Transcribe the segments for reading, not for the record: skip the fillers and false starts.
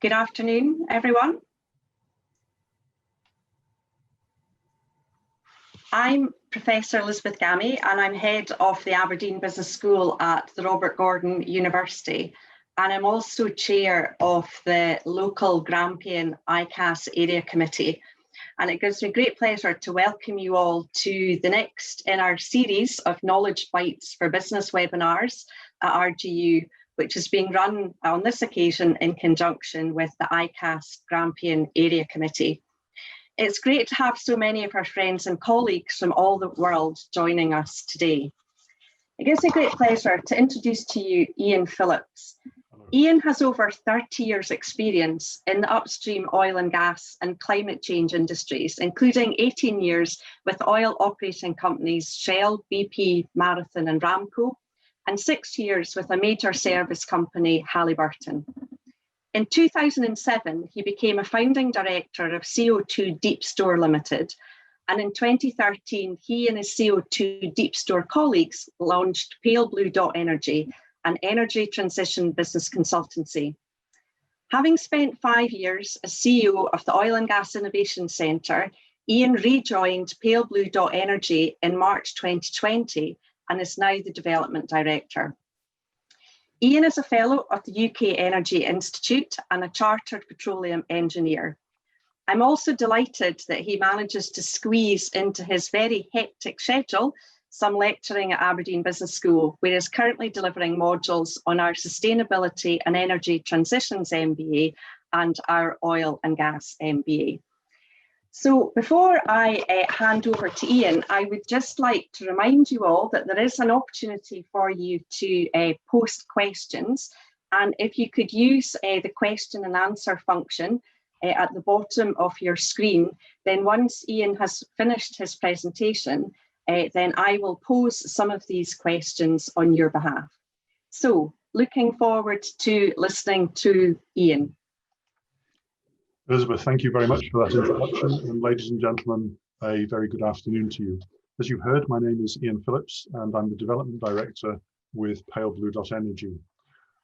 Good afternoon, everyone. I'm Professor Elizabeth Gammy, and I'm head of the Aberdeen Business School at the Robert Gordon University. And I'm also chair of the local Grampian ICAS area committee. And it gives me great pleasure to welcome you all to the next in our series of Knowledge Bites for Business webinars at RGU, which is being run on this occasion in conjunction with the ICAS Grampian Area Committee. It's great to have so many of our friends and colleagues from all the world joining us today. It gives me great pleasure to introduce to you Ian Phillips. Ian has over 30 years experience in the upstream oil and gas and climate change industries, including 18 years with oil operating companies Shell, BP, Marathon and Ramco, and 6 years with a major service company, Halliburton. In 2007, he became a founding director of CO2 Deep Store Limited, and in 2013, he and his CO2 Deep Store colleagues launched Pale Blue Energy, an energy transition business consultancy. Having spent 5 years as CEO of the Oil and Gas Innovation Centre, Ian rejoined Pale Blue Energy in March 2020 and is now the development director. Ian is a fellow of the UK Energy Institute and a chartered petroleum engineer. I'm also delighted that he manages to squeeze into his very hectic schedule some lecturing at Aberdeen Business School, where he's currently delivering modules on our Sustainability and Energy Transitions MBA and our Oil and Gas MBA. So before I hand over to Ian, I would just like to remind you all that there is an opportunity for you to post questions. And if you could use the question and answer function at the bottom of your screen, then once Ian has finished his presentation, then I will pose some of these questions on your behalf. So looking forward to listening to Ian. Elizabeth, thank you very much for that introduction, and ladies and gentlemen, a very good afternoon to you. As you've heard, my name is Ian Phillips and I'm the Development Director with Pale Blue Energy.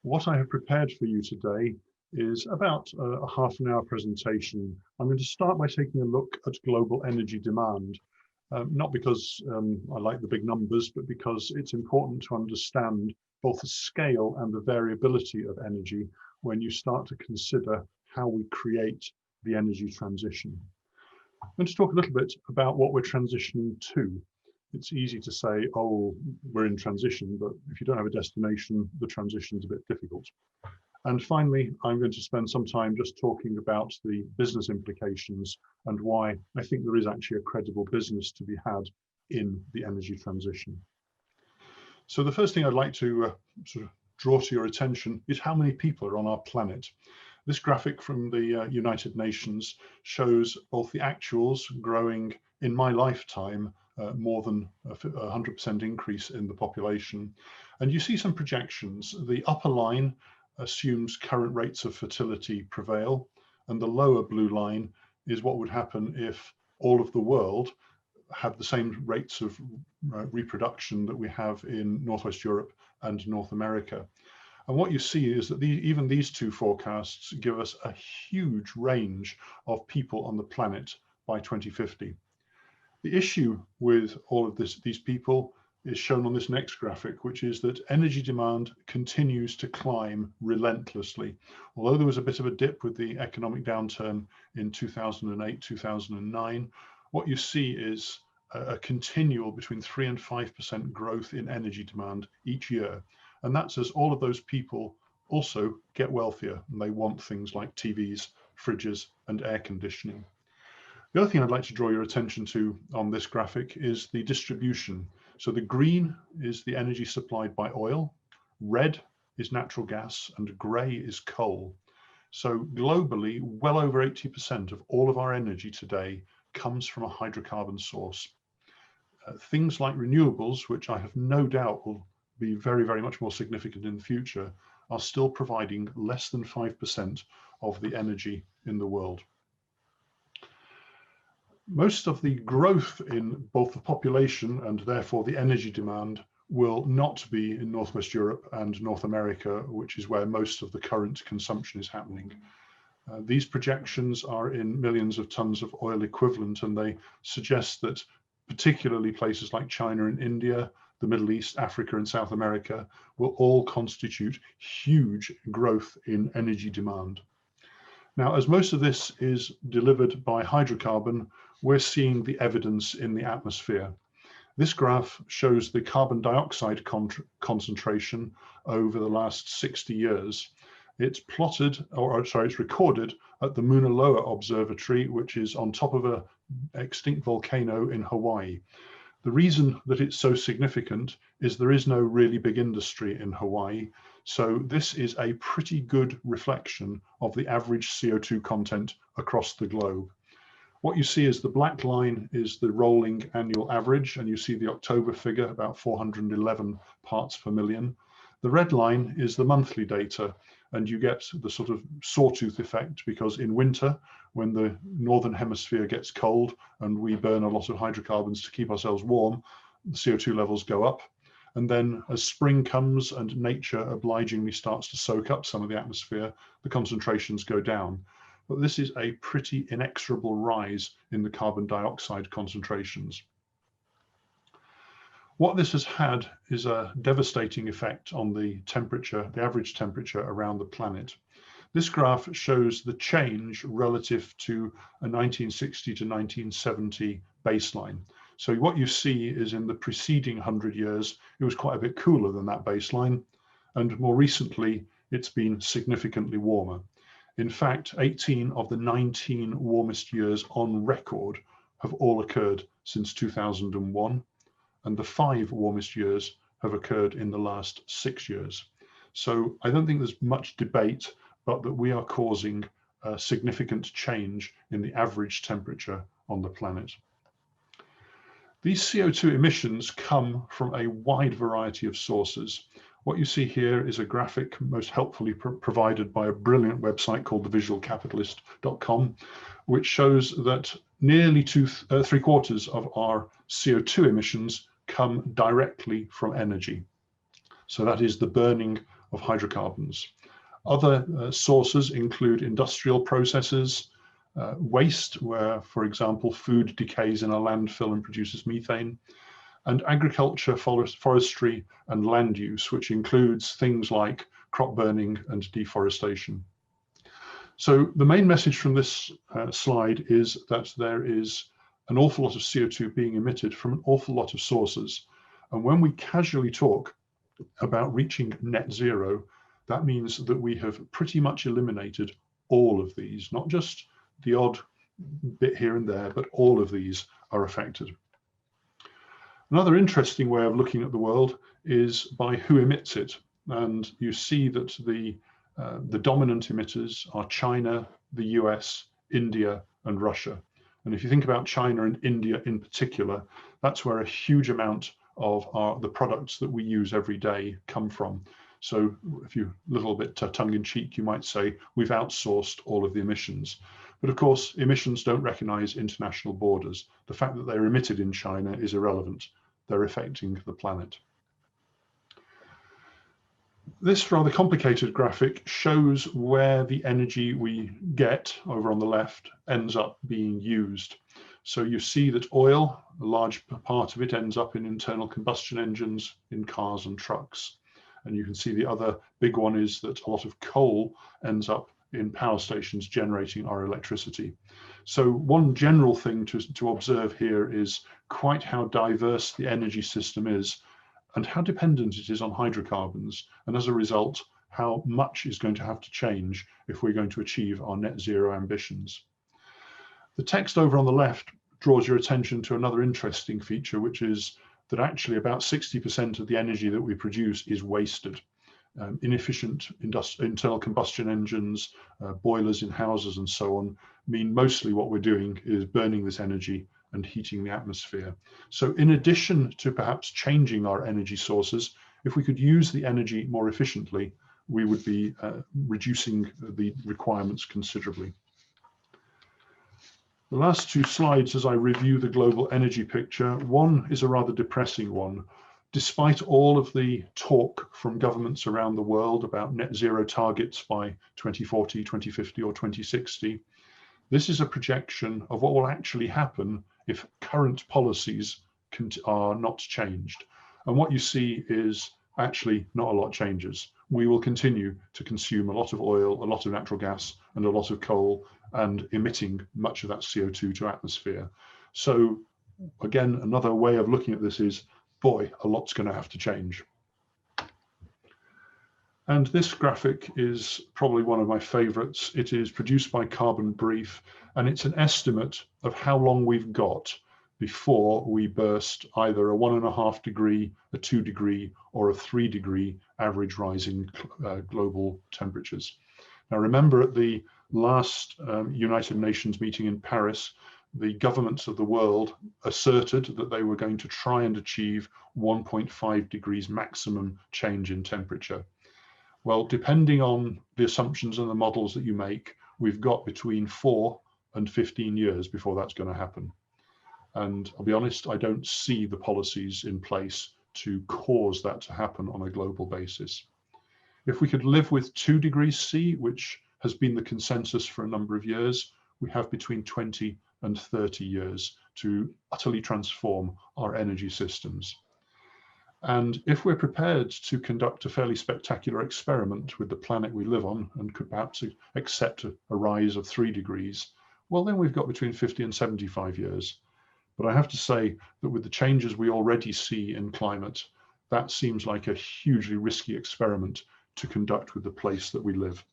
What I have prepared for you today is about a half an hour presentation. I'm going to start by taking a look at global energy demand, not because I like the big numbers, but because it's important to understand both the scale and the variability of energy when you start to consider how we create the energy transition. I'm going to talk a little bit about what we're transitioning to. It's easy to say, oh, we're in transition, but if you don't have a destination, the transition is a bit difficult. And finally, I'm going to spend some time just talking about the business implications and why I think there is actually a credible business to be had in the energy transition. So the first thing I'd like to sort of draw to your attention is how many people are on our planet. This graphic from the United Nations shows both the actuals growing in my lifetime, more than a 100% increase in the population. And you see some projections. The upper line assumes current rates of fertility prevail, and the lower blue line is what would happen if all of the world had the same rates of reproduction that we have in Northwest Europe and North America. And what you see is that even these two forecasts give us a huge range of people on the planet by 2050. The issue with all of these people is shown on this next graphic, which is that energy demand continues to climb relentlessly. Although there was a bit of a dip with the economic downturn in 2008, 2009, what you see is a continual between 3 and 5% growth in energy demand each year. And that's as all of those people also get wealthier and they want things like TVs, fridges, and air conditioning. The other thing I'd like to draw your attention to on this graphic is the distribution. So the green is the energy supplied by oil, red is natural gas, and grey is coal. So globally, well over 80% of all of our energy today comes from a hydrocarbon source. Things like renewables, which I have no doubt will be very, very much more significant in the future, are still providing less than 5% of the energy in the world. Most of the growth in both the population and therefore the energy demand will not be in Northwest Europe and North America, which is where most of the current consumption is happening. These projections are in millions of tons of oil equivalent, and they suggest that particularly places like China and India, the Middle East, Africa and South America will all constitute huge growth in energy demand. Now, as most of this is delivered by hydrocarbon, we're seeing the evidence in the atmosphere. This graph shows the carbon dioxide concentration over the last 60 years. It's plotted, or sorry, it's recorded at the Mauna Loa Observatory, which is on top of an extinct volcano in Hawaii. The reason that it's so significant is there is no really big industry in Hawaii. So this is a pretty good reflection of the average CO2 content across the globe. What you see is the black line is the rolling annual average, and you see the October figure, about 411 parts per million. The red line is the monthly data, and you get the sort of sawtooth effect, because in winter, when the northern hemisphere gets cold and we burn a lot of hydrocarbons to keep ourselves warm, the CO2 levels go up. And then as spring comes and nature obligingly starts to soak up some of the atmosphere, the concentrations go down. But this is a pretty inexorable rise in the carbon dioxide concentrations. What this has had is a devastating effect on the temperature, the average temperature around the planet. This graph shows the change relative to a 1960 to 1970 baseline. So what you see is in the preceding 100 years, it was quite a bit cooler than that baseline. And more recently, it's been significantly warmer. In fact, 18 of the 19 warmest years on record have all occurred since 2001. And the 5 warmest years have occurred in the last 6 years. So I don't think there's much debate, but that we are causing a significant change in the average temperature on the planet. These CO2 emissions come from a wide variety of sources. What you see here is a graphic most helpfully provided by a brilliant website called thevisualcapitalist.com, which shows that nearly 3/4 of our CO2 emissions come directly from energy. So that is the burning of hydrocarbons. Other sources include industrial processes, waste, where, for example, food decays in a landfill and produces methane, and agriculture, forestry, and land use, which includes things like crop burning and deforestation. So the main message from this slide is that there is an awful lot of CO2 being emitted from an awful lot of sources. And when we casually talk about reaching net zero, that means that we have pretty much eliminated all of these, not just the odd bit here and there, but all of these are affected. Another interesting way of looking at the world is by who emits it. And you see that the dominant emitters are China, the US, India, and Russia. And if you think about China and India in particular, that's where a huge amount of the products that we use every day come from. So if you a little bit tongue-in-cheek, you might say we've outsourced all of the emissions. But of course, emissions don't recognize international borders. The fact that they're emitted in China is irrelevant. They're affecting the planet. This rather complicated graphic shows where the energy we get over on the left ends up being used. So you see that oil, a large part of it ends up in internal combustion engines in cars and trucks. And you can see the other big one is that a lot of coal ends up in power stations generating our electricity. So one general thing to observe here is quite how diverse the energy system is and how dependent it is on hydrocarbons. And as a result, how much is going to have to change if we're going to achieve our net zero ambitions. The text over on the left draws your attention to another interesting feature, which is that actually about 60% of the energy that we produce is wasted. Inefficient internal combustion engines, boilers in houses and so on, mean mostly what we're doing is burning this energy and heating the atmosphere. So in addition to perhaps changing our energy sources, if we could use the energy more efficiently, we would be reducing the requirements considerably. The last 2 slides as I review the global energy picture, one is a rather depressing one. Despite all of the talk from governments around the world about net zero targets by 2040, 2050 or 2060, this is a projection of what will actually happen if current policies are not changed. And what you see is actually not a lot changes. We will continue to consume a lot of oil, a lot of natural gas, and a lot of coal, and emitting much of that CO2 to atmosphere. So again, another way of looking at this is, boy, a lot's going to have to change. And this graphic is probably one of my favorites. It is produced by Carbon Brief, and it's an estimate of how long we've got before we burst either a 1.5 degree, a 2 degree, or a 3 degree average rising global temperatures. Now, remember at the last United Nations meeting in Paris, the governments of the world asserted that they were going to try and achieve 1.5 degrees maximum change in temperature. Well, depending on the assumptions and the models that you make, we've got between 4 and 15 years before that's going to happen. And I'll be honest, I don't see the policies in place to cause that to happen on a global basis. If we could live with 2 degrees C, which has been the consensus for a number of years, we have between 20 and 30 years to utterly transform our energy systems. And if we're prepared to conduct a fairly spectacular experiment with the planet we live on and could perhaps accept a rise of 3 degrees, well, then we've got between 50 and 75 years. But I have to say that with the changes we already see in climate, that seems like a hugely risky experiment to conduct with the place that we live.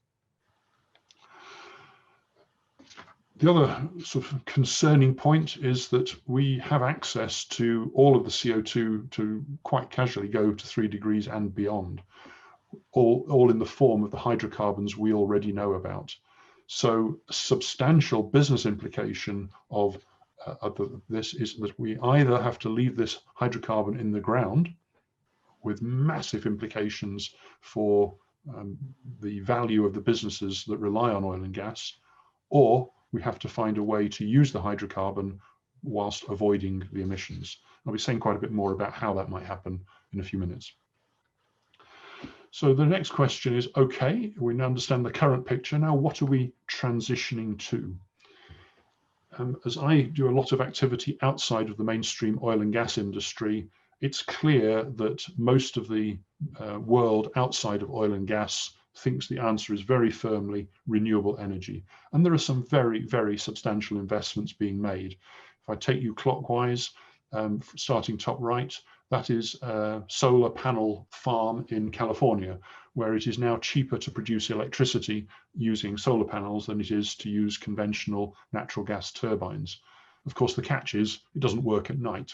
The other sort of concerning point is that we have access to all of the CO2 to quite casually go to 3 degrees and beyond, all in the form of the hydrocarbons we already know about. So a substantial business implication of this is that we either have to leave this hydrocarbon in the ground with massive implications for the value of the businesses that rely on oil and gas, or we have to find a way to use the hydrocarbon whilst avoiding the emissions. I'll be saying quite a bit more about how that might happen in a few minutes. So the next question is, okay, we now understand the current picture. Now, what are we transitioning to? As I do a lot of activity outside of the mainstream oil and gas industry, it's clear that most of the world outside of oil and gas thinks the answer is very firmly renewable energy. And there are some very, very substantial investments being made. If I take you clockwise, starting top right, that is a solar panel farm in California, where it is now cheaper to produce electricity using solar panels than it is to use conventional natural gas turbines. Of course, the catch is it doesn't work at night.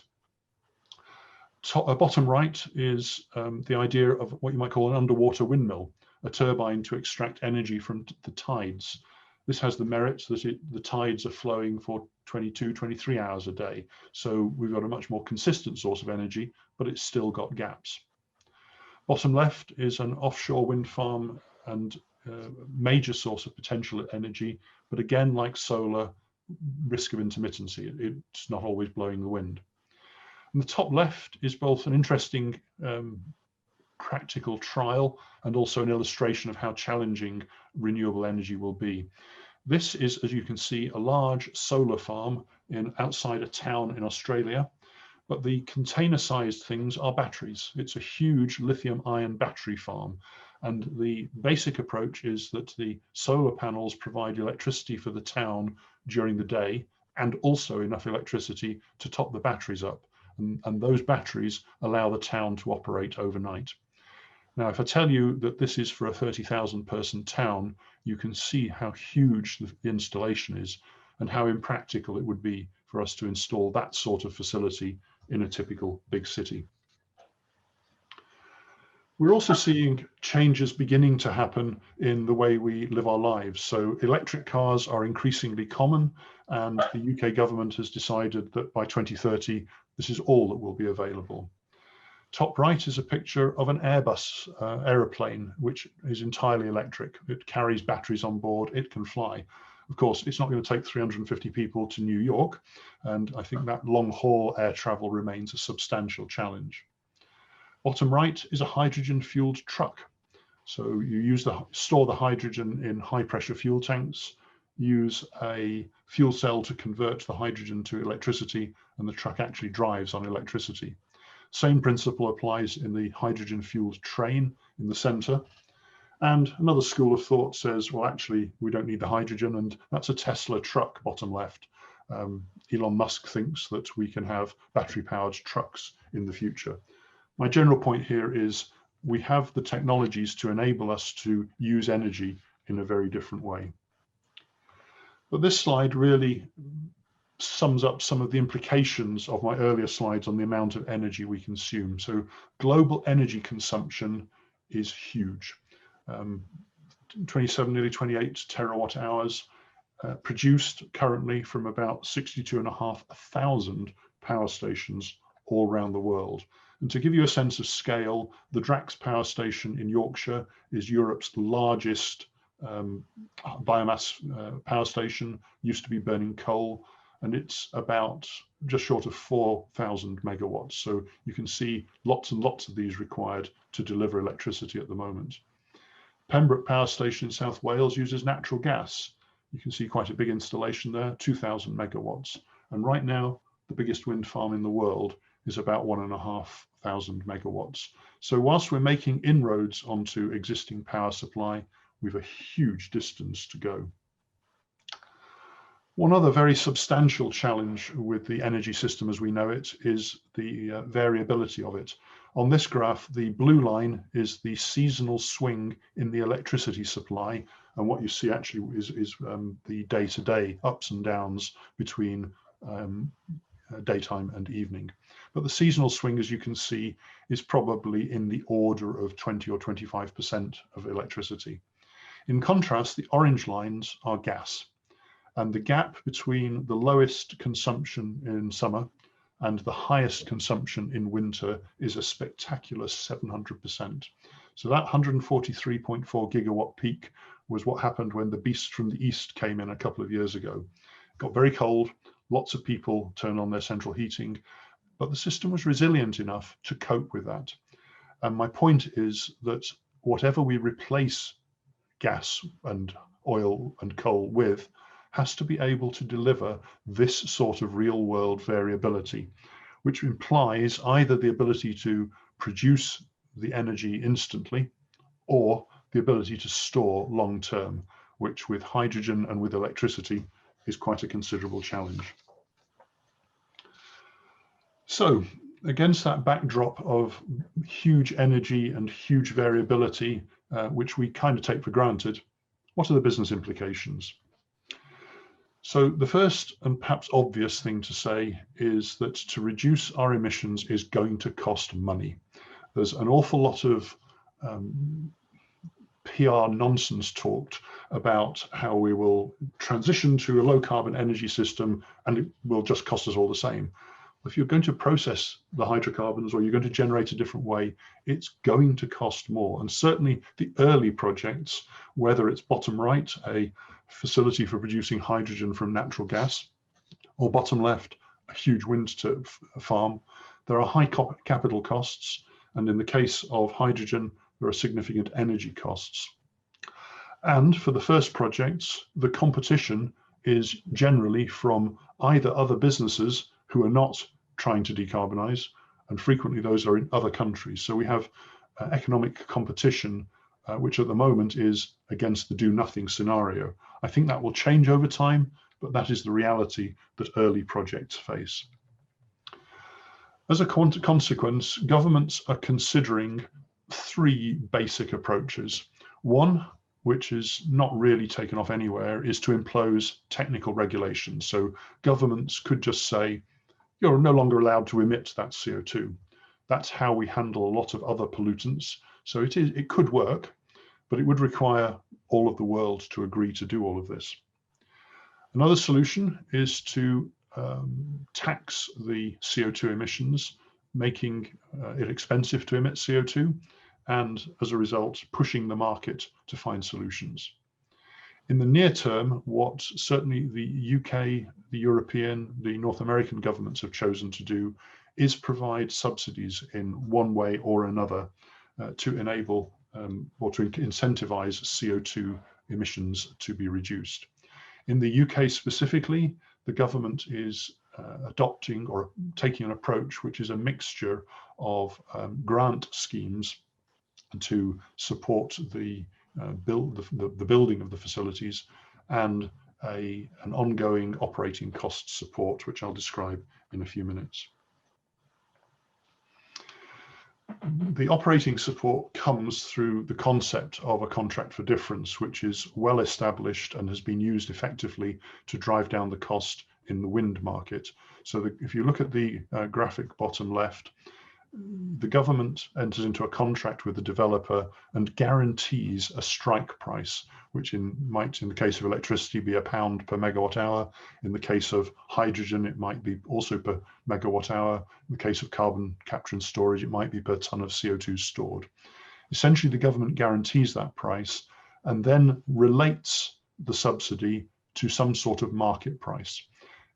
Bottom right is the idea of what you might call an underwater windmill, a turbine to extract energy from the tides. This has the merit that the tides are flowing for 22, 23 hours a day. So we've got a much more consistent source of energy, but it's still got gaps. Bottom left is an offshore wind farm and major source of potential energy, but again, like solar, risk of intermittency. It's not always blowing the wind. And the top left is both an interesting practical trial and also an illustration of how challenging renewable energy will be. This is, as you can see, a large solar farm outside a town in Australia, but the container-sized things are batteries. It's a huge lithium-ion battery farm, and the basic approach is that the solar panels provide electricity for the town during the day and also enough electricity to top the batteries up, and those batteries allow the town to operate overnight. Now, if I tell you that this is for a 30,000 person town, you can see how huge the installation is and how impractical it would be for us to install that sort of facility in a typical big city. We're also seeing changes beginning to happen in the way we live our lives. So electric cars are increasingly common, and the UK government has decided that by 2030, this is all that will be available. Top right is a picture of an Airbus aeroplane, which is entirely electric. It carries batteries on board, it can fly. Of course, it's not going to take 350 people to New York, and I think that long haul air travel remains a substantial challenge. Bottom right is a hydrogen-fueled truck. So you store the hydrogen in high-pressure fuel tanks, use a fuel cell to convert the hydrogen to electricity, and the truck actually drives on electricity. Same principle applies in the hydrogen-fueled train in the center. And another school of thought says, well, actually, we don't need the hydrogen, and that's a Tesla truck, bottom left. Elon Musk thinks that we can have battery-powered trucks in the future. My general point here is we have the technologies to enable us to use energy in a very different way. But this slide really sums up some of the implications of my earlier slides on the amount of energy we consume. So global energy consumption is huge. 27, nearly 28 terawatt hours produced currently from about 62,500 power stations all around the world. And to give you a sense of scale, the Drax power station in Yorkshire is Europe's largest biomass power station, used to be burning coal, and it's about just short of 4,000 megawatts. So you can see lots and lots of these required to deliver electricity at the moment. Pembroke Power Station in South Wales uses natural gas. You can see quite a big installation there, 2,000 megawatts. And right now, the biggest wind farm in the world is about 1,500 megawatts. So whilst we're making inroads onto existing power supply, we've a huge distance to go. One other very substantial challenge with the energy system as we know it is the variability of it. On this graph, the blue line is the seasonal swing in the electricity supply, and what you see actually is the day-to-day ups and downs between daytime and evening. But the seasonal swing, as you can see, is probably in the order of 20 or 25% of electricity. In contrast, the orange lines are gas. And the gap between the lowest consumption in summer and the highest consumption in winter is a spectacular 700%. So that 143.4 gigawatt peak was what happened when the beast from the east came in a couple of years ago. It got very cold, lots of people turned on their central heating, but the system was resilient enough to cope with that. And my point is that whatever we replace gas and oil and coal with has to be able to deliver this sort of real world variability, which implies either the ability to produce the energy instantly or the ability to store long term, which with hydrogen and with electricity is quite a considerable challenge. So against that backdrop of huge energy and huge variability, which we kind of take for granted, what are the business implications? So the first and perhaps obvious thing to say is that to reduce our emissions is going to cost money. There's an awful lot of PR nonsense talked about how we will transition to a low carbon energy system and it will just cost us all the same. If you're going to process the hydrocarbons or you're going to generate a different way, it's going to cost more. And certainly the early projects, whether it's bottom right, a facility for producing hydrogen from natural gas, or bottom left, a huge wind farm, there are high capital costs. And in the case of hydrogen, there are significant energy costs. And for the first projects, the competition is generally from either other businesses who are not trying to decarbonize, and frequently those are in other countries. So we have economic competition, which at the moment is against the do nothing scenario. I think that will change over time, but that is the reality that early projects face. As a consequence, governments are considering three basic approaches. One, which is not really taken off anywhere, is to impose technical regulations. So governments could just say, you're no longer allowed to emit that CO2. That's how we handle a lot of other pollutants. So it could work, but it would require all of the world to agree to do all of this. Another solution is to tax the CO2 emissions, making it expensive to emit CO2, and as a result, pushing the market to find solutions. In the near term, what certainly the UK, the European, the North American governments have chosen to do is provide subsidies in one way or another to enable or to incentivize CO2 emissions to be reduced. In the UK specifically, the government is adopting or taking an approach which is a mixture of grant schemes to support the building of the facilities and an ongoing operating cost support, which I'll describe in a few minutes. The operating support comes through the concept of a contract for difference, which is well established and has been used effectively to drive down the cost in the wind market. So if you look at the graphic bottom left, the government enters into a contract with the developer and guarantees a strike price, which might, in the case of electricity, be £1 per megawatt hour. In the case of hydrogen, it might be also per megawatt hour. In the case of carbon capture and storage, it might be per ton of CO2 stored. Essentially, the government guarantees that price and then relates the subsidy to some sort of market price.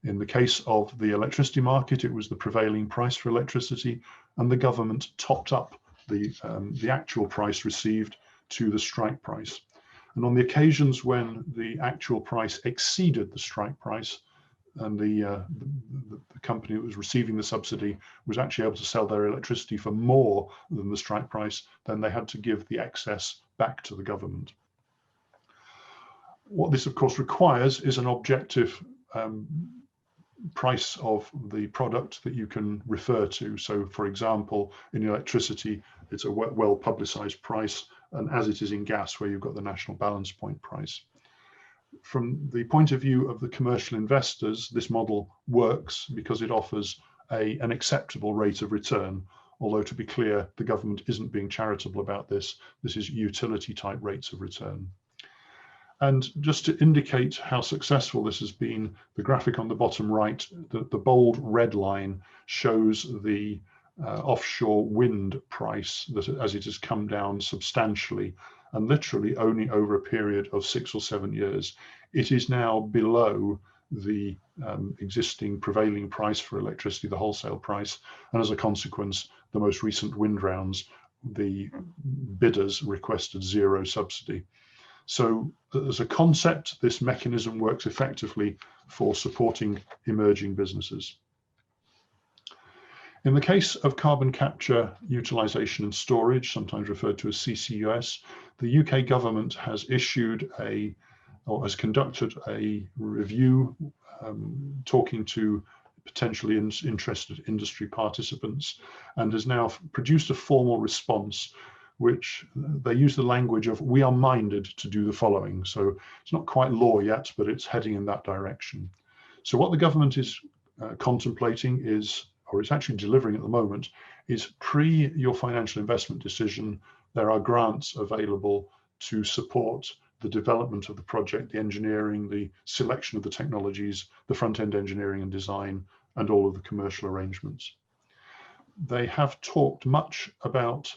In the case of the electricity market, it was the prevailing price for electricity, and the government topped up the actual price received to the strike price. And on the occasions when the actual price exceeded the strike price, and the company that was receiving the subsidy was actually able to sell their electricity for more than the strike price, then they had to give the excess back to the government. What this, of course, requires is an objective price of the product that you can refer to. So, for example, in electricity, it's a well publicized price, and as it is in gas, where you've got the national balance point price. From the point of view of the commercial investors, this model works because it offers an acceptable rate of return. Although, to be clear, the government isn't being charitable about this. This is utility type rates of return. And just to indicate how successful this has been, the graphic on the bottom right, the bold red line shows the offshore wind price that as it has come down substantially, and literally only over a period of 6 or 7 years. It is now below the existing prevailing price for electricity, the wholesale price, and as a consequence, the most recent wind rounds, the bidders requested zero subsidy. So as a concept, this mechanism works effectively for supporting emerging businesses. In the case of carbon capture, utilization and storage, sometimes referred to as CCUS, the UK government has issued or has conducted a review talking to potentially interested industry participants, and has now produced a formal response which they use the language of, we are minded to do the following. So it's not quite law yet, but it's heading in that direction. So what the government is contemplating is, or it's actually delivering at the moment, is pre your financial investment decision, there are grants available to support the development of the project, the engineering, the selection of the technologies, the front-end engineering and design, and all of the commercial arrangements. They have talked much about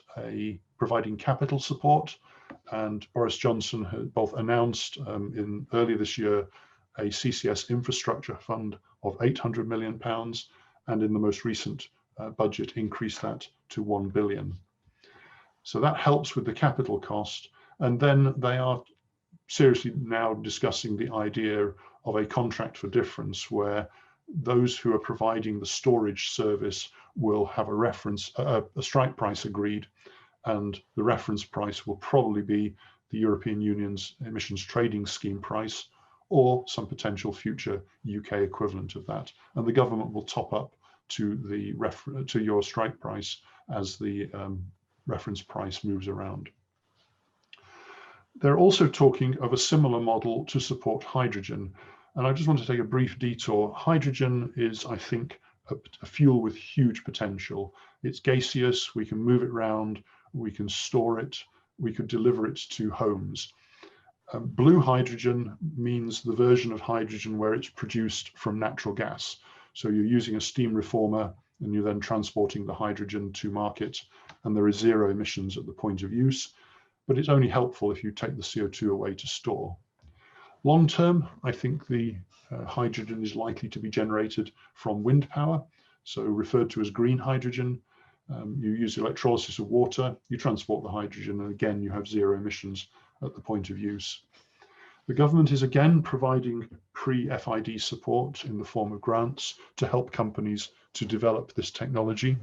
providing capital support, and Boris Johnson had both announced earlier this year a CCS infrastructure fund of £800 million, and in the most recent budget increased that to £1 billion. So that helps with the capital cost, and then they are seriously now discussing the idea of a contract for difference, where those who are providing the storage service will have a strike price agreed, and the reference price will probably be the European Union's emissions trading scheme price, or some potential future UK equivalent of that, and the government will top up to your strike price as the reference price moves around. They're also talking of a similar model to support hydrogen, and I just want to take a brief detour. Hydrogen is, I think, a fuel with huge potential. It's gaseous, we can move it around, we can store it, we could deliver it to homes. Blue hydrogen means the version of hydrogen where it's produced from natural gas. So you're using a steam reformer and you're then transporting the hydrogen to market, and there is zero emissions at the point of use, but it's only helpful if you take the CO2 away to store. Long term, I think the hydrogen is likely to be generated from wind power, so referred to as green hydrogen. You use electrolysis of water, you transport the hydrogen, and again, you have zero emissions at the point of use. The government is again providing pre-FID support in the form of grants to help companies to develop this technology.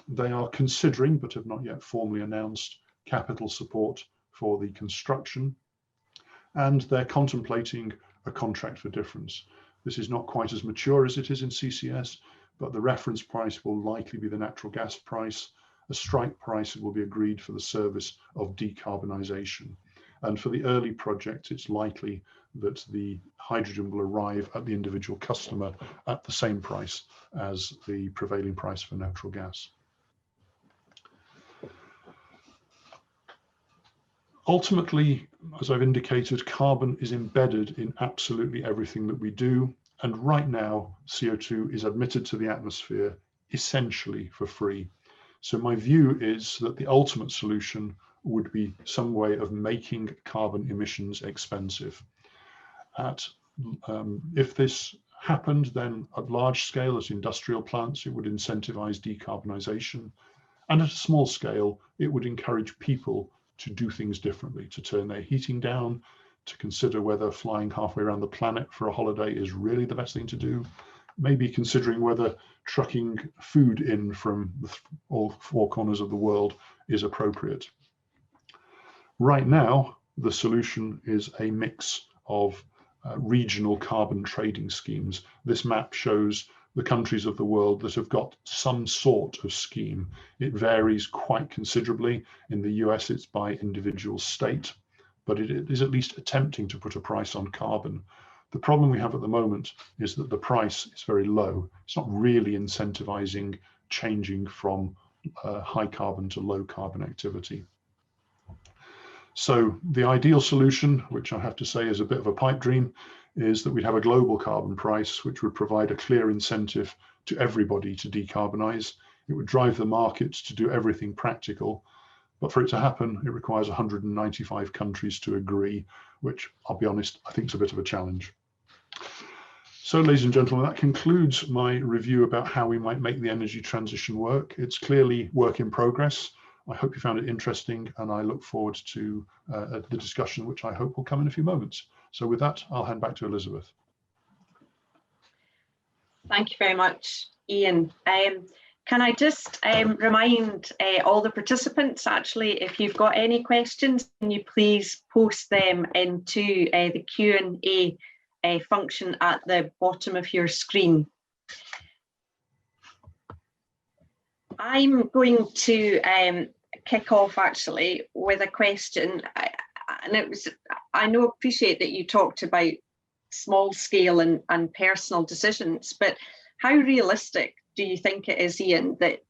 They are considering, but have not yet formally announced, capital support for the construction, and they're contemplating a contract for difference. This is not quite as mature as it is in CCS, but the reference price will likely be the natural gas price. A strike price will be agreed for the service of decarbonisation. And for the early projects, it's likely that the hydrogen will arrive at the individual customer at the same price as the prevailing price for natural gas. Ultimately, as I've indicated, carbon is embedded in absolutely everything that we do. And right now, CO2 is admitted to the atmosphere essentially for free. So my view is that the ultimate solution would be some way of making carbon emissions expensive. If this happened, then at large scale, as industrial plants, it would incentivize decarbonisation. And at a small scale, it would encourage people to do things differently, to turn their heating down, to consider whether flying halfway around the planet for a holiday is really the best thing to do, maybe considering whether trucking food in from all four corners of the world is appropriate. Right now, the solution is a mix of regional carbon trading schemes. This map shows the countries of the world that have got some sort of scheme. It varies quite considerably. In the US, it's by individual state, but it is at least attempting to put a price on carbon. The problem we have at the moment is that the price is very low. It's not really incentivizing changing from high carbon to low carbon activity. So the ideal solution, which I have to say is a bit of a pipe dream, is that we'd have a global carbon price, which would provide a clear incentive to everybody to decarbonize. It would drive the markets to do everything practical. But for it to happen, it requires 195 countries to agree, which I'll be honest, I think is a bit of a challenge. So, ladies and gentlemen, that concludes my review about how we might make the energy transition work. It's clearly work in progress. I hope you found it interesting, and I look forward to the discussion, which I hope will come in a few moments. So with that, I'll hand back to Elizabeth. Thank you very much, Ian. Can I just remind all the participants, actually, if you've got any questions, can you please post them into the Q&A function at the bottom of your screen. I'm going to kick off actually with a question, and appreciate that you talked about small scale and personal decisions, but how realistic do you think it is, Ian, that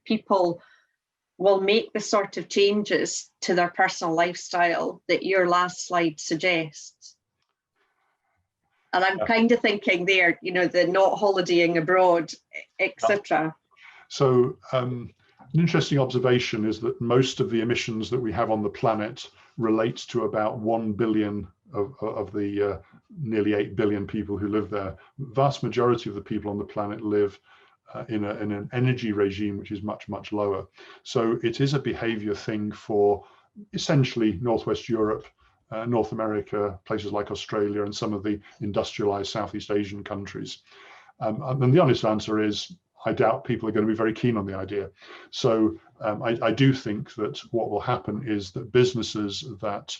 people will make the sort of changes to their personal lifestyle that your last slide suggests? And I'm kind of thinking there, the not holidaying abroad, etc. So an interesting observation is that most of the emissions that we have on the planet relate to about 1 billion of the nearly 8 billion people who live there. The vast majority of the people on the planet live in an energy regime which is much, much lower. So it is a behavior thing for essentially Northwest Europe, North America, places like Australia, and some of the industrialized Southeast Asian countries. And the honest answer is, I doubt people are going to be very keen on the idea. So I do think that what will happen is that businesses that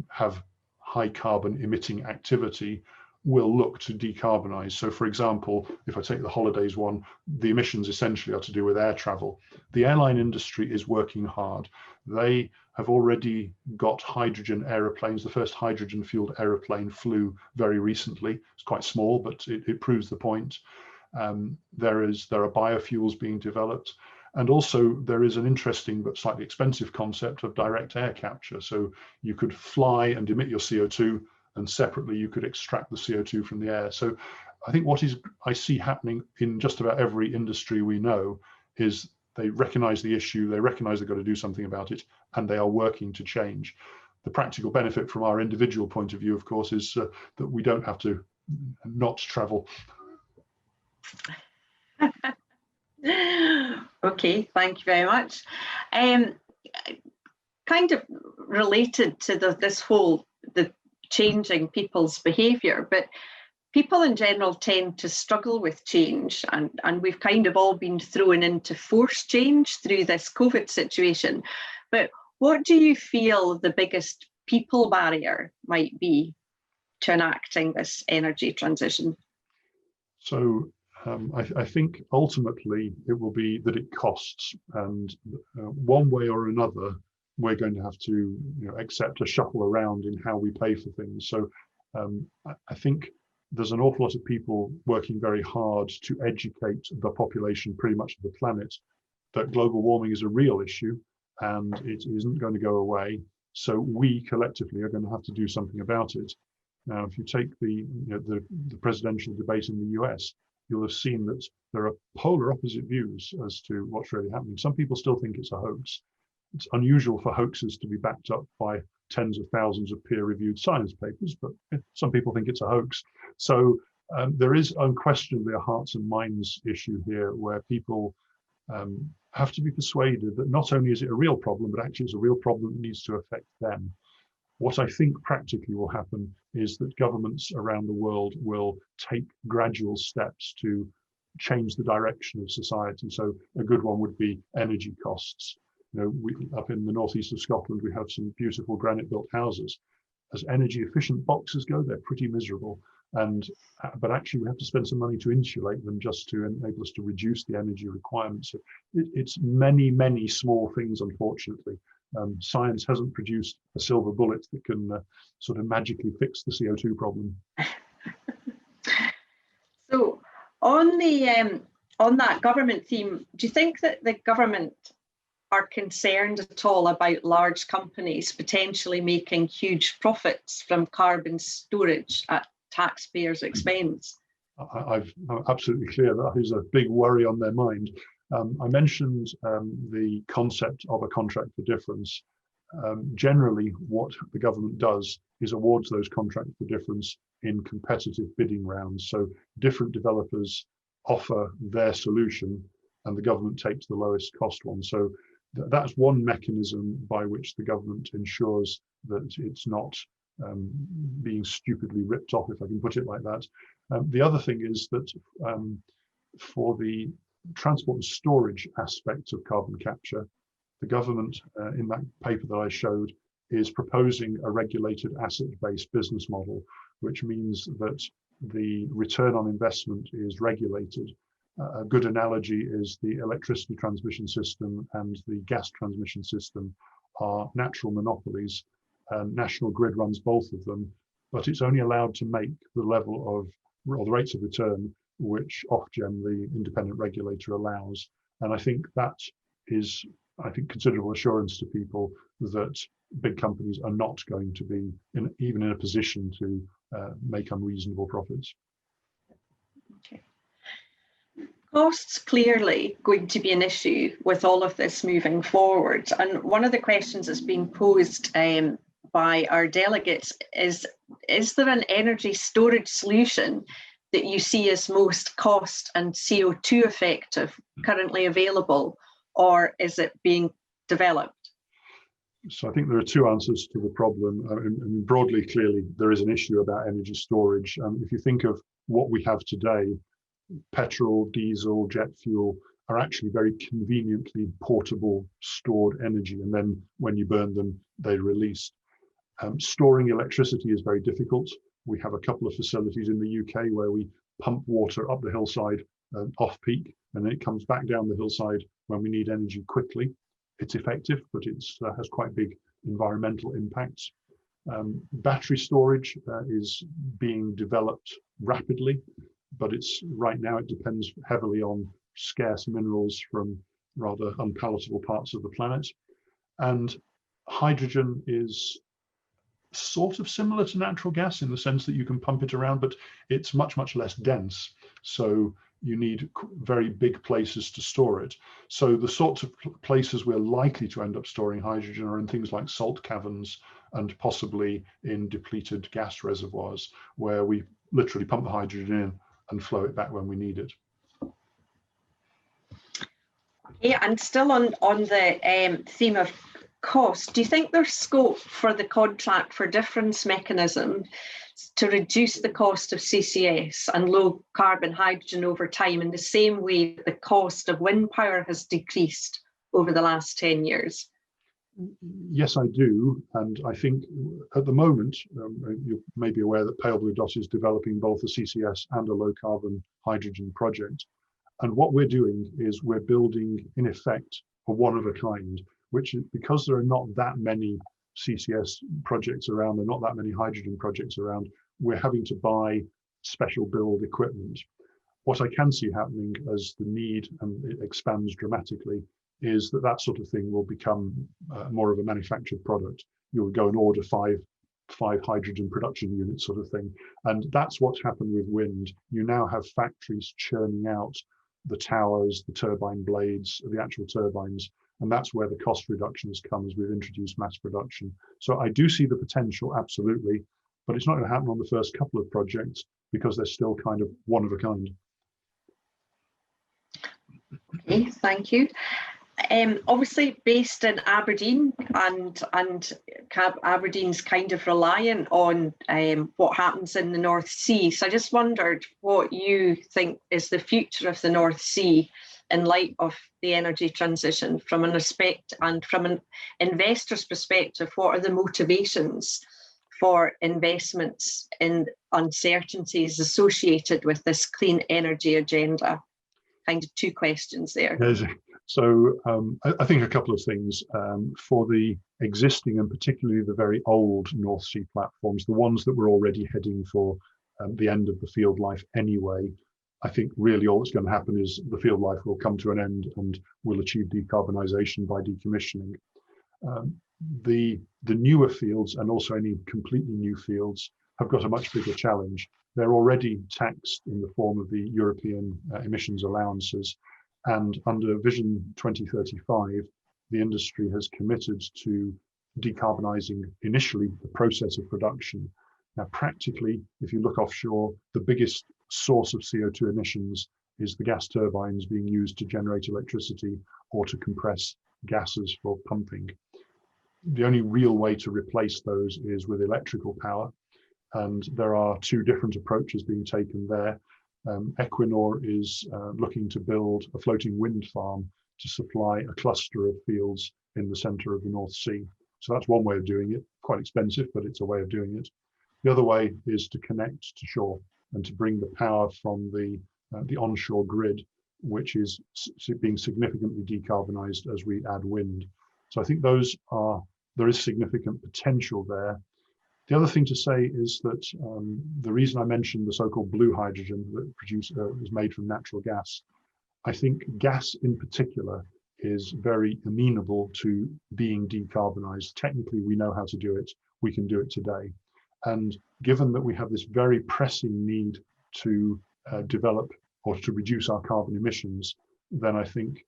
have high carbon emitting activity will look to decarbonize. So for example, if I take the holidays one, the emissions essentially are to do with air travel. The airline industry is working hard. They have already got hydrogen aeroplanes. The first hydrogen fueled aeroplane flew very recently. It's quite small, but it proves the point. There are biofuels being developed. And also there is an interesting but slightly expensive concept of direct air capture. So you could fly and emit your CO2, and separately you could extract the CO2 from the air. So I think what I see happening in just about every industry we know is they recognize the issue, they recognize they've got to do something about it, and they are working to change. The practical benefit from our individual point of view, of course, is that we don't have to not travel. Okay, thank you very much. Kind of related to this whole the changing people's behaviour, but people in general tend to struggle with change, and we've kind of all been thrown into forced change through this COVID situation. But what do you feel the biggest people barrier might be to enacting this energy transition? So I think ultimately it will be that it costs, and one way or another, we're going to have to accept a shuffle around in how we pay for things. So I think there's an awful lot of people working very hard to educate the population pretty much of the planet that global warming is a real issue and it isn't going to go away. So we collectively are going to have to do something about it. Now, if you take the presidential debate in the US, you'll have seen that there are polar opposite views as to what's really happening. Some people still think it's a hoax. It's unusual for hoaxes to be backed up by tens of thousands of peer-reviewed science papers, but some people think it's a hoax. So there is unquestionably a hearts and minds issue here where people have to be persuaded that not only is it a real problem, but actually it's a real problem that needs to affect them. What I think practically will happen is that governments around the world will take gradual steps to change the direction of society. So a good one would be energy costs. Up in the northeast of Scotland, we have some beautiful granite-built houses. As energy-efficient boxes go, they're pretty miserable. But actually, we have to spend some money to insulate them just to enable us to reduce the energy requirements. So it's many, many small things, unfortunately. Science hasn't produced a silver bullet that can sort of magically fix the CO2 problem. So on that government theme, do you think that the government are concerned at all about large companies potentially making huge profits from carbon storage at taxpayers' expense? I'm absolutely clear that is a big worry on their mind. I mentioned the concept of a contract for difference. Generally, what the government does is awards those contracts for difference in competitive bidding rounds. So different developers offer their solution and the government takes the lowest cost one. So that's one mechanism by which the government ensures that it's not being stupidly ripped off, if I can put it like that. The other thing is that for the transport and storage aspects of carbon capture, the government, in that paper that I showed, is proposing a regulated asset-based business model, which means that the return on investment is regulated. A good analogy is the electricity transmission system and the gas transmission system are natural monopolies. National Grid runs both of them, but it's only allowed to make the level of, or the rates of return which Ofgem, the independent regulator, allows. And I think that is, considerable assurance to people that big companies are not going to be even in a position to make unreasonable profits. Okay. Costs clearly going to be an issue with all of this moving forward. And one of the questions that's been posed by our delegates is there an energy storage solution that you see as most cost and CO2 effective currently available, or is it being developed? So I think there are two answers to the problem. I mean, broadly, clearly, there is an issue about energy storage. If you think of what we have today, petrol, diesel, jet fuel are actually very conveniently portable stored energy. And then when you burn them, they're released. Storing electricity is very difficult. We have a couple of facilities in the UK where we pump water up the hillside off peak, and then it comes back down the hillside when we need energy quickly. It's effective, but it has quite big environmental impacts. Battery storage is being developed rapidly, but right now it depends heavily on scarce minerals from rather unpalatable parts of the planet. And hydrogen is sort of similar to natural gas in the sense that you can pump it around, but it's much, much less dense. So you need very big places to store it. So the sorts of places we're likely to end up storing hydrogen are in things like salt caverns and possibly in depleted gas reservoirs, where we literally pump the hydrogen in and flow it back when we need it. Yeah, and still on the theme of cost, do you think there's scope for the contract for difference mechanism to reduce the cost of CCS and low carbon hydrogen over time in the same way the cost of wind power has decreased over the last 10 years? Yes, I do. And I think at the moment, you may be aware that Pale Blue Dot is developing both a CCS and a low carbon hydrogen project. And what we're doing is we're building, in effect, a one of a kind, which is because there are not that many CCS projects around, there are not that many hydrogen projects around, we're having to buy special build equipment. What I can see happening as the need and it expands dramatically is that that sort of thing will become more of a manufactured product. You'll go and order five hydrogen production units sort of thing. And that's what's happened with wind. You now have factories churning out the towers, the turbine blades, the actual turbines. And that's where the cost reductions come as we've introduced mass production. So I do see the potential, absolutely, but it's not going to happen on the first couple of projects because they're still kind of one of a kind. Okay, thank you. Obviously based in Aberdeen, and Aberdeen's kind of reliant on what happens in the North Sea. So I just wondered what you think is the future of the North Sea in light of the energy transition from an aspect and from an investor's perspective. What are the motivations for investments in uncertainties associated with this clean energy agenda? Kind of two questions there. So I think a couple of things. For the existing and particularly the very old North Sea platforms, the ones that were already heading for the end of the field life anyway, I think really all that's going to happen is the field life will come to an end and we'll achieve decarbonisation by decommissioning. The newer fields and also any completely new fields have got a much bigger challenge. They're already taxed in the form of the European emissions allowances. And under Vision 2035, the industry has committed to decarbonising initially the process of production. Now, practically, if you look offshore, the biggest source of CO2 emissions is the gas turbines being used to generate electricity or to compress gases for pumping. The only real way to replace those is with electrical power. And there are two different approaches being taken there. Equinor is looking to build a floating wind farm to supply a cluster of fields in the centre of the North Sea. So that's one way of doing it, quite expensive, but it's a way of doing it. The other way is to connect to shore and to bring the power from the onshore grid, which is being significantly decarbonised as we add wind. So I think there is significant potential there. The other thing to say is that the reason I mentioned the so-called blue hydrogen that is made from natural gas, I think gas in particular is very amenable to being decarbonised. Technically, we know how to do it. We can do it today. And given that we have this very pressing need to develop or to reduce our carbon emissions, then I think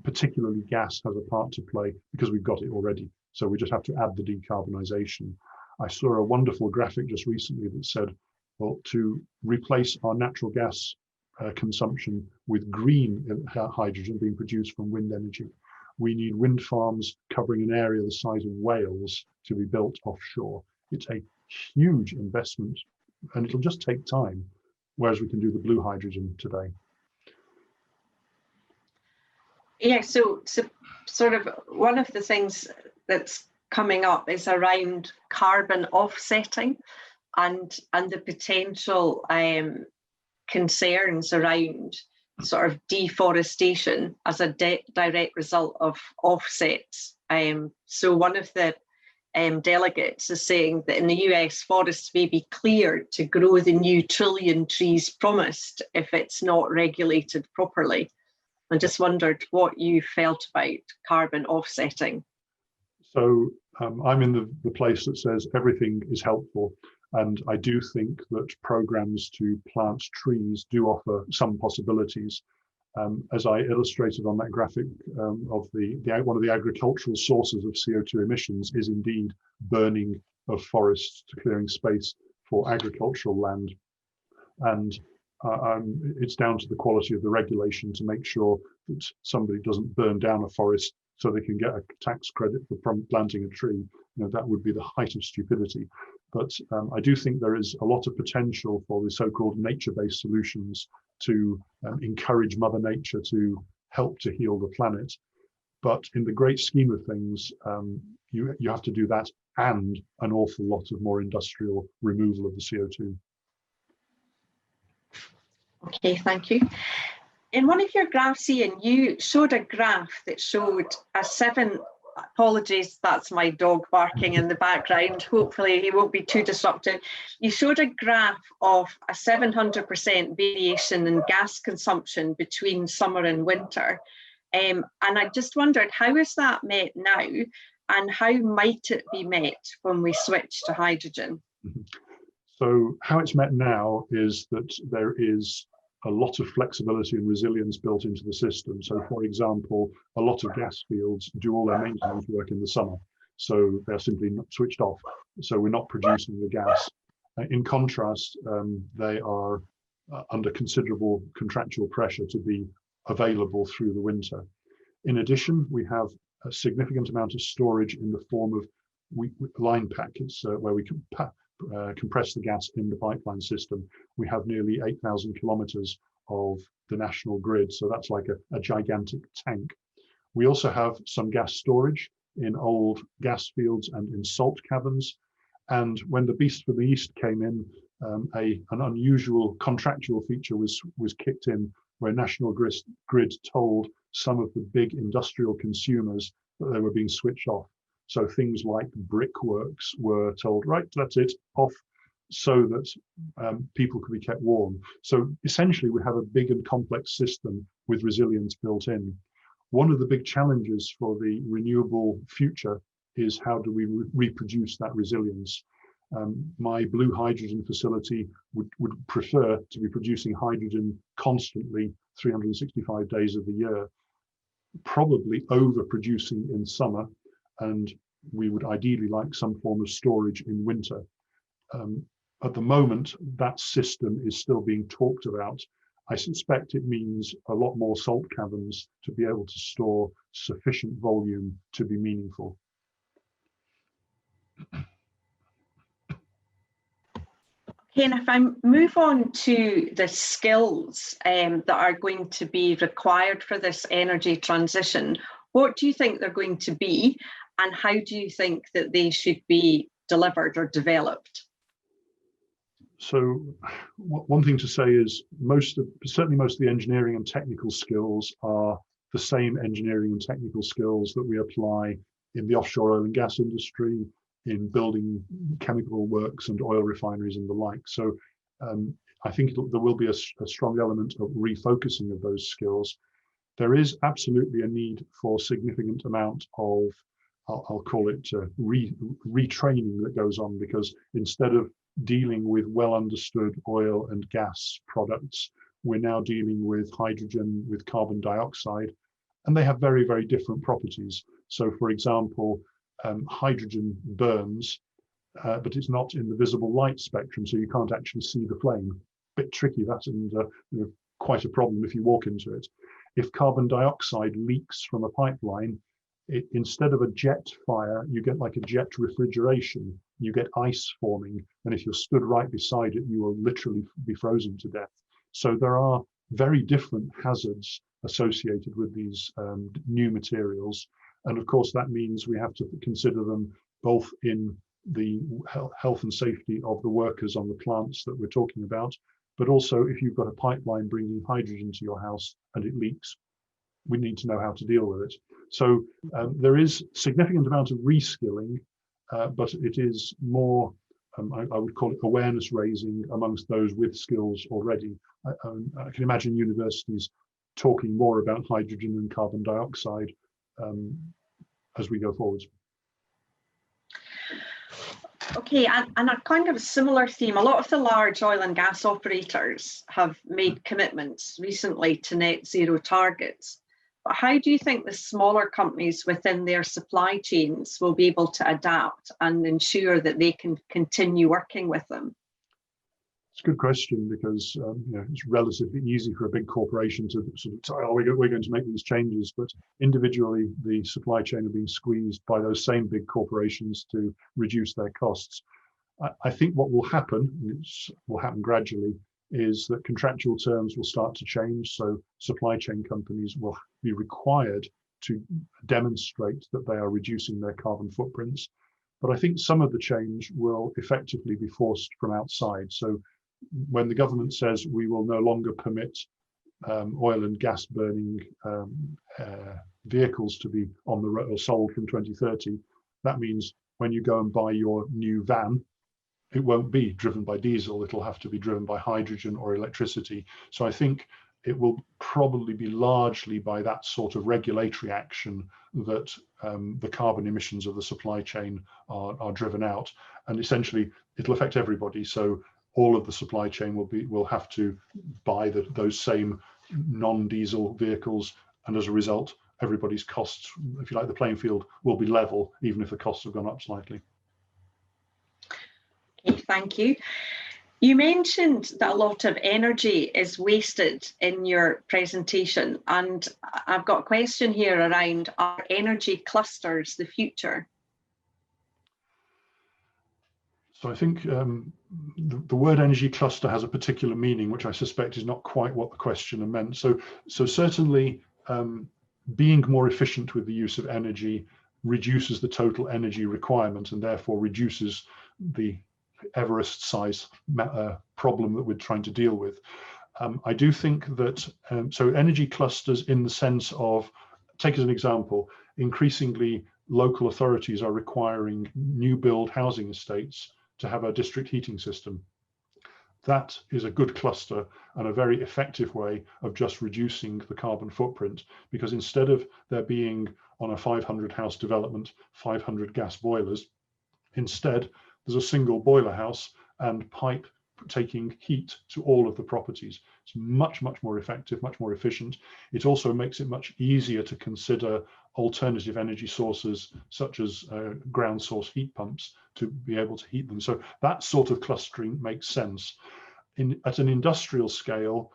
particularly gas has a part to play because we've got it already. So we just have to add the decarbonisation. I saw a wonderful graphic just recently that said, well, to replace our natural gas consumption with green hydrogen being produced from wind energy, we need wind farms covering an area the size of Wales to be built offshore. It's a huge investment and it'll just take time, whereas we can do the blue hydrogen today. Yeah, so sort of one of the things that's coming up is around carbon offsetting and the potential concerns around sort of deforestation as a direct result of offsets. So one of the delegates is saying that in the US, forests may be cleared to grow the new trillion trees promised if it's not regulated properly. I just wondered what you felt about carbon offsetting. So I'm in the place that says everything is helpful. And I do think that programs to plant trees do offer some possibilities. As I illustrated on that graphic of one of the agricultural sources of CO2 emissions is indeed burning of forests to clearing space for agricultural land. And it's down to the quality of the regulation to make sure that somebody doesn't burn down a forest so they can get a tax credit for planting a tree. That would be the height of stupidity. But I do think there is a lot of potential for the so-called nature-based solutions to encourage Mother Nature to help to heal the planet. But in the great scheme of things, you have to do that and an awful lot of more industrial removal of the CO2. Okay, thank you. In one of your graphs, Ian, you showed a graph that showed apologies, that's my dog barking in the background. Hopefully he won't be too disruptive. You showed a graph of a 700% variation in gas consumption between summer and winter. And I just wondered, how is that met now? And how might it be met when we switch to hydrogen? So how it's met now is that there is a lot of flexibility and resilience built into the system. So for example, a lot of gas fields do all their maintenance work in the summer. So they're simply not switched off. So we're not producing the gas. In contrast, they are under considerable contractual pressure to be available through the winter. In addition, we have a significant amount of storage in the form of line packets where we can compress the gas in the pipeline system. We have nearly 8,000 kilometers of the national grid, so that's like a gigantic tank. We also have some gas storage in old gas fields and in salt caverns. And when the beast from the east came in, an unusual contractual feature was kicked in, where National Grid told some of the big industrial consumers that they were being switched off. So things like brickworks were told, right, that's it, off, so that people could be kept warm. So essentially, we have a big and complex system with resilience built in. One of the big challenges for the renewable future is how do we reproduce that resilience? My blue hydrogen facility would prefer to be producing hydrogen constantly 365 days of the year, probably overproducing in summer, and we would ideally like some form of storage in winter. At the moment, that system is still being talked about. I suspect it means a lot more salt caverns to be able to store sufficient volume to be meaningful. Okay, and if I move on to the skills that are going to be required for this energy transition, what do you think they're going to be, and how do you think that they should be delivered or developed? So one thing to say is certainly most of the engineering and technical skills are the same engineering and technical skills that we apply in the offshore oil and gas industry, in building chemical works and oil refineries and the like. So I think there will be a strong element of refocusing of those skills. There is absolutely a need for significant amount of, I'll call it retraining that goes on, because instead of dealing with well understood oil and gas products, we're now dealing with hydrogen, with carbon dioxide, and they have very, very different properties. So for example, hydrogen burns, but it's not in the visible light spectrum, so you can't actually see the flame. Bit tricky that, and quite a problem if you walk into it. If carbon dioxide leaks from a pipeline, instead of a jet fire, you get like a jet refrigeration. You get ice forming, and if you're stood right beside it, you will literally be frozen to death. So there are very different hazards associated with these new materials. And of course, that means we have to consider them both in the health and safety of the workers on the plants that we're talking about, but also if you've got a pipeline bringing hydrogen to your house and it leaks, we need to know how to deal with it. So there is significant amount of reskilling, but it is more, I would call it awareness raising amongst those with skills already. I can imagine universities talking more about hydrogen and carbon dioxide as we go forward. Okay, and a kind of a similar theme, a lot of the large oil and gas operators have made commitments recently to net zero targets. But how do you think the smaller companies within their supply chains will be able to adapt and ensure that they can continue working with them? It's a good question because it's relatively easy for a big corporation to sort of say, oh, we're going to make these changes, but individually the supply chain are being squeezed by those same big corporations to reduce their costs. I think what will happen, will happen gradually, is that contractual terms will start to change. So supply chain companies will be required to demonstrate that they are reducing their carbon footprints. But I think some of the change will effectively be forced from outside. So when the government says we will no longer permit oil and gas burning vehicles to be on the road or sold from 2030, that means when you go and buy your new van, it won't be driven by diesel, it'll have to be driven by hydrogen or electricity. So I think it will probably be largely by that sort of regulatory action that the carbon emissions of the supply chain are driven out. And essentially it'll affect everybody. So all of the supply chain will have to buy those same non-diesel vehicles, and as a result, everybody's costs, if you like, the playing field will be level, even if the costs have gone up slightly. Okay, thank you. You mentioned that a lot of energy is wasted in your presentation, and I've got a question here around, are energy clusters the future? So I think the word energy cluster has a particular meaning, which I suspect is not quite what the questioner meant. So certainly being more efficient with the use of energy reduces the total energy requirement and therefore reduces the Everest size problem that we're trying to deal with. I do think that, so energy clusters in the sense of, take as an example, increasingly local authorities are requiring new build housing estates to have a district heating system. That is a good cluster and a very effective way of just reducing the carbon footprint, because instead of there being on a 500 house development 500 gas boilers, instead there's a single boiler house and pipe taking heat to all of the properties. It's much more effective, much more efficient. It also makes it much easier to consider alternative energy sources such as ground source heat pumps to be able to heat them. So that sort of clustering makes sense. At an industrial scale,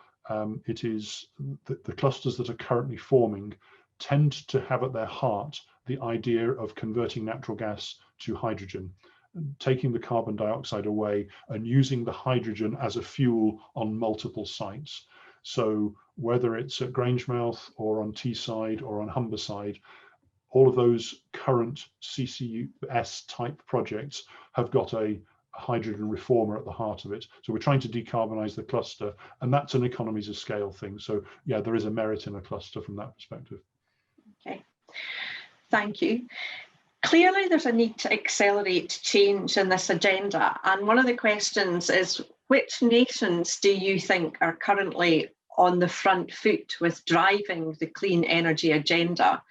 it is the clusters that are currently forming tend to have at their heart the idea of converting natural gas to hydrogen, taking the carbon dioxide away and using the hydrogen as a fuel on multiple sites. So whether it's at Grangemouth or on Teesside or on Humberside, all of those current CCS type projects have got a hydrogen reformer at the heart of it. So we're trying to decarbonize the cluster, and that's an economies of scale thing. So yeah, there is a merit in a cluster from that perspective. Okay, thank you. Clearly, there's a need to accelerate change in this agenda. And one of the questions is, which nations do you think are currently on the front foot with driving the clean energy agenda?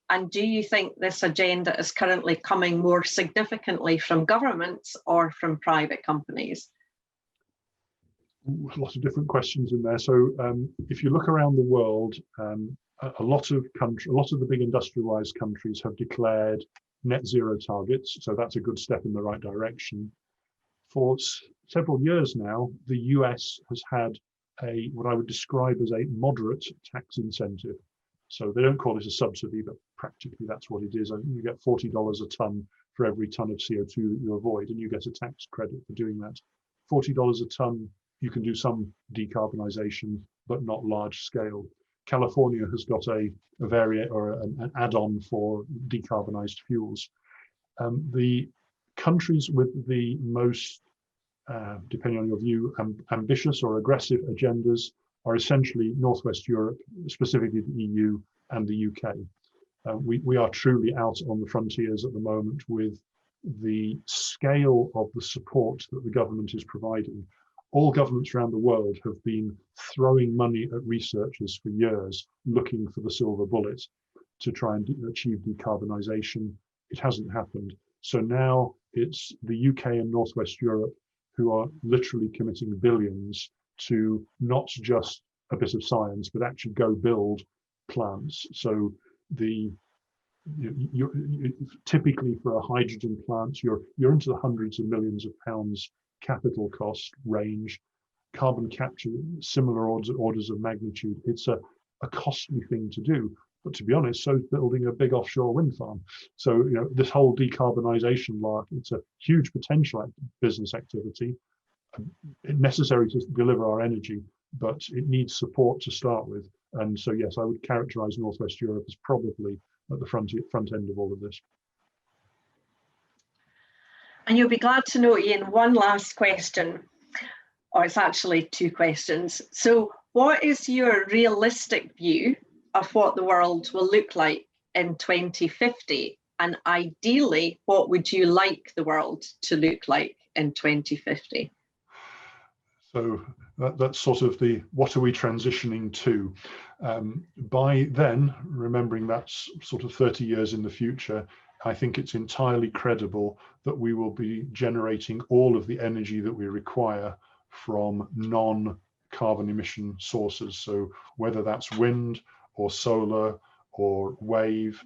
And do you think this agenda is currently coming more significantly from governments or from private companies? Lots of different questions in there. So if you look around the world, a lot of the big industrialized countries have declared net zero targets. So that's a good step in the right direction. For several years now, the US has had what I would describe as a moderate tax incentive. So they don't call it a subsidy, but practically that's what it is. I think you get $40 a ton for every ton of CO2 that you avoid, and you get a tax credit for doing that. $40 a ton, you can do some decarbonisation, but not large scale. California has got an add-on for decarbonised fuels. The countries with the most, depending on your view, ambitious or aggressive agendas are essentially Northwest Europe, specifically the EU and the UK. We are truly out on the frontiers at the moment with the scale of the support that the government is providing. All governments around the world have been throwing money at researchers for years, looking for the silver bullet to try and achieve decarbonisation. It hasn't happened. So now it's the UK and Northwest Europe who are literally committing billions to not just a bit of science, but actually go build plants. So typically for a hydrogen plant, you're into the hundreds of millions of pounds capital cost range. carbon capture, similar orders of magnitude. It's a costly thing to do. But to be honest, so is building a big offshore wind farm. So, this whole decarbonisation lark, it's a huge potential business activity, necessary to deliver our energy, but it needs support to start with. And so, yes, I would characterise Northwest Europe as probably at the front end of all of this. And you'll be glad to know, Ian, one last question, or it's actually two questions. So what is your realistic view of what the world will look like in 2050? And ideally, what would you like the world to look like in 2050? So that's sort of the, what are we transitioning to? By then, remembering that's sort of 30 years in the future, I think it's entirely credible that we will be generating all of the energy that we require from non-carbon emission sources. So whether that's wind or solar or wave,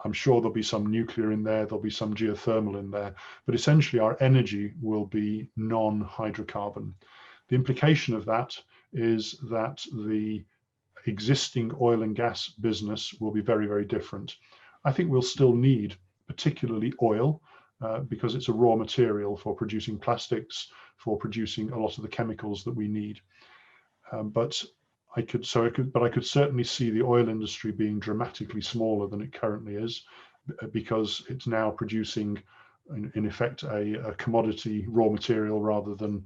I'm sure there'll be some nuclear in there, there'll be some geothermal in there, but essentially our energy will be non-hydrocarbon. The implication of that is that the existing oil and gas business will be very, very different. I think we'll still need particularly oil because it's a raw material for producing plastics, for producing a lot of the chemicals that we need. But I could certainly see the oil industry being dramatically smaller than it currently is, because it's now producing, in effect, a commodity raw material rather than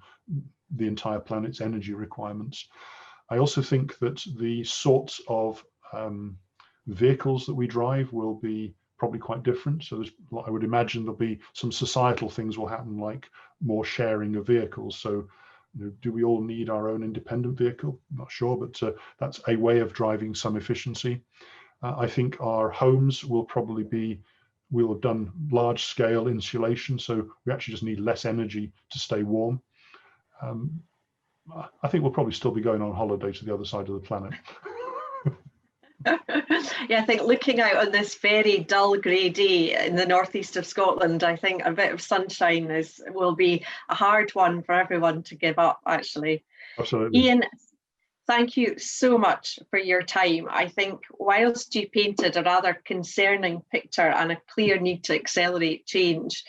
the entire planet's energy requirements. I also think that the sorts of vehicles that we drive will be probably quite different. So I would imagine there'll be some societal things will happen, like more sharing of vehicles. So do we all need our own independent vehicle? I'm not sure, but that's a way of driving some efficiency. I think our homes will probably be, we'll have done large scale insulation, so we actually just need less energy to stay warm. I think we'll probably still be going on holiday to the other side of the planet. Yeah, I think looking out on this very dull grey day in the northeast of Scotland, I think a bit of sunshine will be a hard one for everyone to give up, actually. Absolutely. Ian, thank you so much for your time. I think whilst you painted a rather concerning picture and a clear need to accelerate change,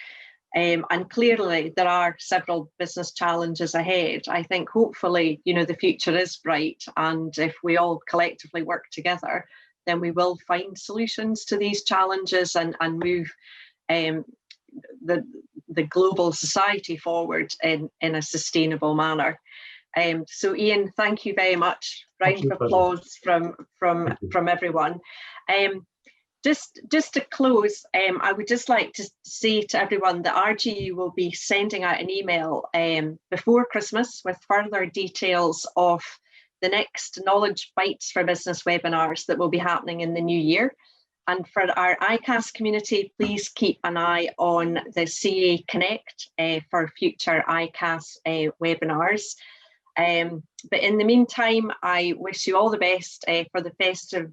and clearly there are several business challenges ahead, I think hopefully, the future is bright, and if we all collectively work together, then we will find solutions to these challenges and move the global society forward in a sustainable manner. So Ian, thank you very much. Round of applause from everyone. Just to close, I would just like to say to everyone that RGU will be sending out an email before Christmas with further details of the next Knowledge Bites for Business webinars that will be happening in the new year. And for our ICAS community, please keep an eye on the CA Connect for future ICAS webinars. But in the meantime, I wish you all the best for the festive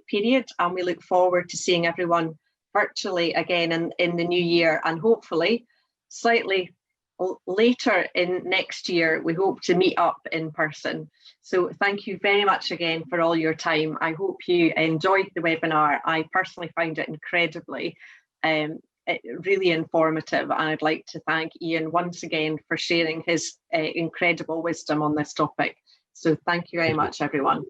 period, and we look forward to seeing everyone virtually again in the new year, and hopefully slightly later in next year, we hope to meet up in person. So thank you very much again for all your time. I hope you enjoyed the webinar. I personally found it incredibly really informative, and I'd like to thank Ian once again for sharing his incredible wisdom on this topic. So thank you very much, everyone.